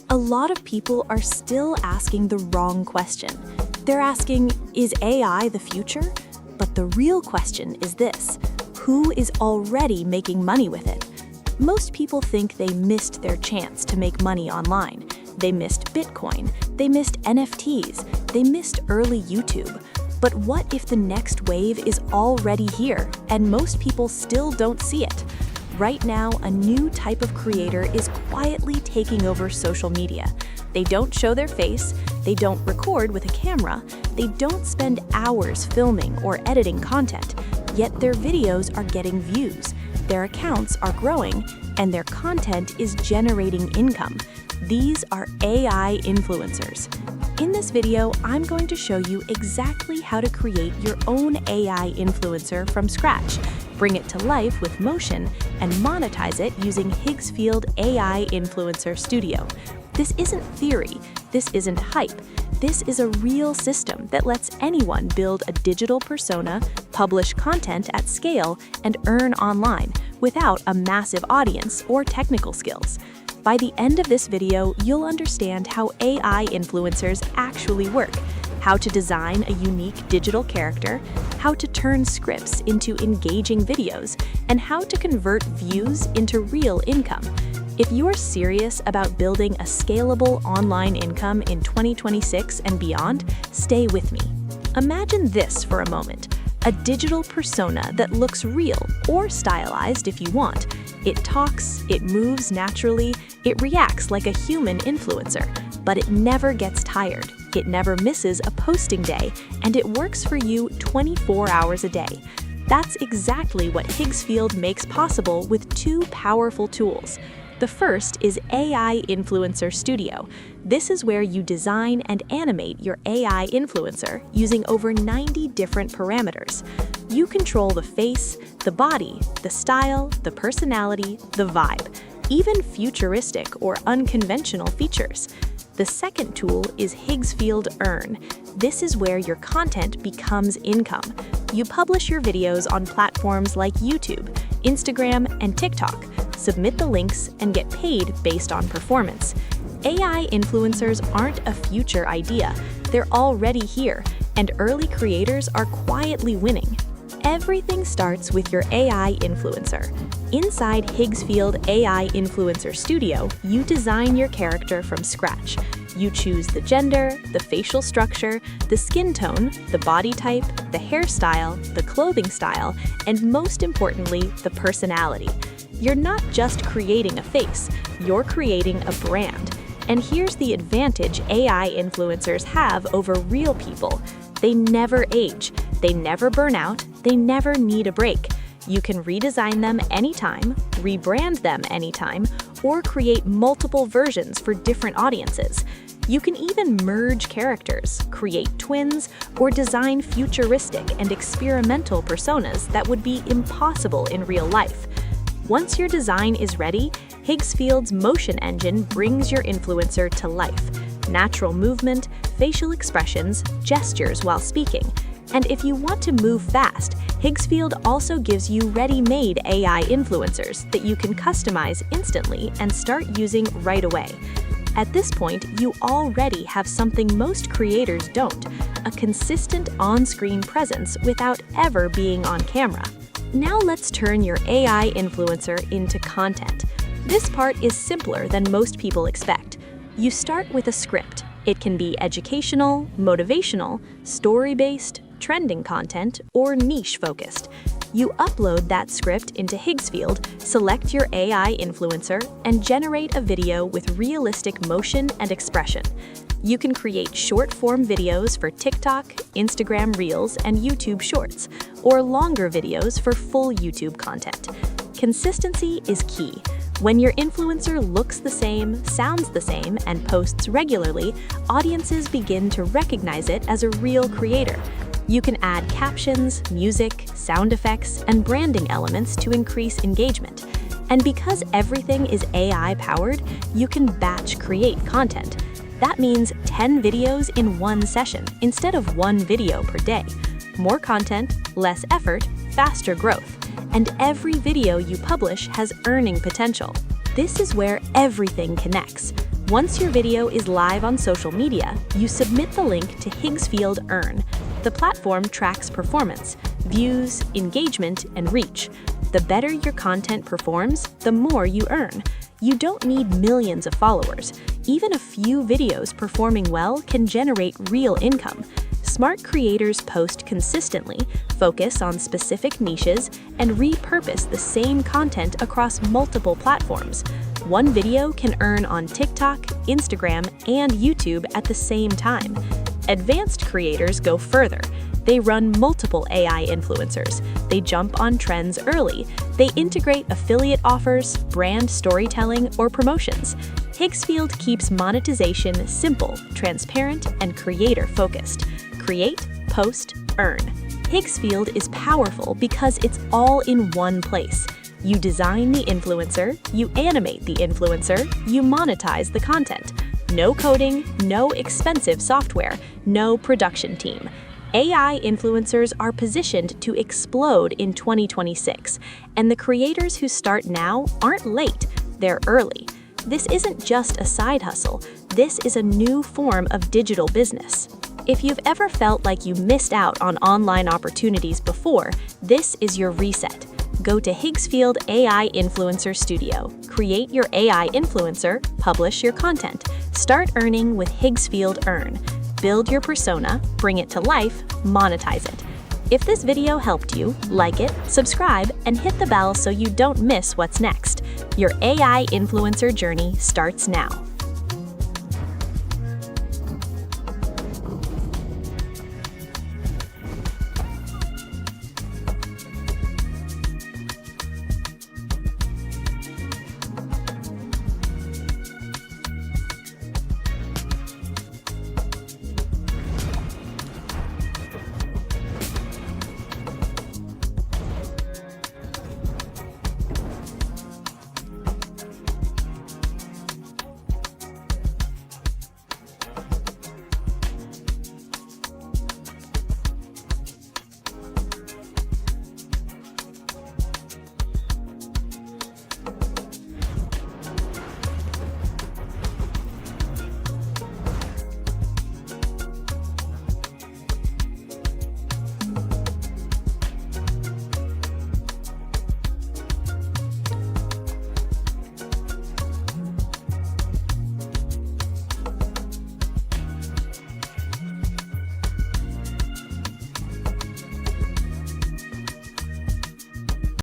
A lot of people are still asking the wrong question. They're asking, is AI the future? But the real question is this: who is already making money with it? Most people think they missed their chance to make money online. They missed Bitcoin, they missed NFTs, they missed early YouTube. But what if the next wave is already here and most people still don't see it? Right now, a new type of creator is quietly taking over social media. They don't show their face, they don't record with a camera, they don't spend hours filming or editing content, yet their videos are getting views, their accounts are growing, and their content is generating income. These are AI influencers. In this video, I'm going to show you exactly how to create your own AI influencer from scratch, bring it to life with motion, and monetize it using Higgsfield AI Influencer Studio. This isn't theory, this isn't hype. This is a real system that lets anyone build a digital persona, publish content at scale, and earn online without a massive audience or technical skills. By the end of this video, you'll understand how AI influencers actually work, how to design a unique digital character, how to turn scripts into engaging videos, and how to convert views into real income. If you're serious about building a scalable online income in 2026 and beyond, stay with me. Imagine this for a moment: a digital persona that looks real or stylized if you want. It talks, it moves naturally, it reacts like a human influencer, but it never gets tired, it never misses a posting day, and it works for you 24 hours a day. That's exactly what Higgsfield makes possible with two powerful tools. The first is AI Influencer Studio. This is where you design and animate your AI influencer using over 90 different parameters. You control the face, the body, the style, the personality, the vibe, even futuristic or unconventional features. The second tool is Higgsfield Earn. This is where your content becomes income. You publish your videos on platforms like YouTube, Instagram, and TikTok. Submit the links and get paid based on performance. AI influencers aren't a future idea. They're already here, and early creators are quietly winning. Everything starts with your AI influencer. Inside Higgsfield AI Influencer Studio, you design your character from scratch. You choose the gender, the facial structure, the skin tone, the body type, the hairstyle, the clothing style, and most importantly, the personality. You're not just creating a face, you're creating a brand. And here's the advantage AI influencers have over real people: they never age, they never burn out, they never need a break. You can redesign them anytime, rebrand them anytime, or create multiple versions for different audiences. You can even merge characters, create twins, or design futuristic and experimental personas that would be impossible in real life. Once your design is ready, Higgsfield's motion engine brings your influencer to life. Natural movement, facial expressions, gestures while speaking. And if you want to move fast, Higgsfield also gives you ready-made AI influencers that you can customize instantly and start using right away. At this point, you already have something most creators don't: a consistent on-screen presence without ever being on camera. Now let's turn your AI influencer into content. This part is simpler than most people expect. You start with a script. It can be educational, motivational, story-based, trending content, or niche-focused. You upload that script into Higgsfield, select your AI influencer, and generate a video with realistic motion and expression. You can create short-form videos for TikTok, Instagram Reels, and YouTube Shorts, or longer videos for full YouTube content. Consistency is key. When your influencer looks the same, sounds the same, and posts regularly, audiences begin to recognize it as a real creator. You can add captions, music, sound effects, and branding elements to increase engagement. And because everything is AI-powered, you can batch create content. That means 10 videos in one session instead of one video per day. More content, less effort, faster growth. And every video you publish has earning potential. This is where everything connects. Once your video is live on social media, you submit the link to Higgsfield Earn. The platform tracks performance, views, engagement, and reach. The better your content performs, the more you earn. You don't need millions of followers. Even a few videos performing well can generate real income. Smart creators post consistently, focus on specific niches, and repurpose the same content across multiple platforms. One video can earn on TikTok, Instagram, and YouTube at the same time. Advanced creators go further. They run multiple AI influencers. They jump on trends early. They integrate affiliate offers, brand storytelling, or promotions. Higgsfield keeps monetization simple, transparent, and creator-focused. Create, post, earn. Higgsfield is powerful because it's all in one place. You design the influencer, you animate the influencer, you monetize the content. No coding, no expensive software, no production team. AI influencers are positioned to explode in 2026, and the creators who start now aren't late, they're early. This isn't just a side hustle, this is a new form of digital business. If you've ever felt like you missed out on online opportunities before, this is your reset. Go to Higgsfield AI Influencer Studio. Create your AI influencer, publish your content. Start earning with Higgsfield Earn. Build your persona, bring it to life, monetize it. If this video helped you, like it, subscribe, and hit the bell so you don't miss what's next. Your AI influencer journey starts now.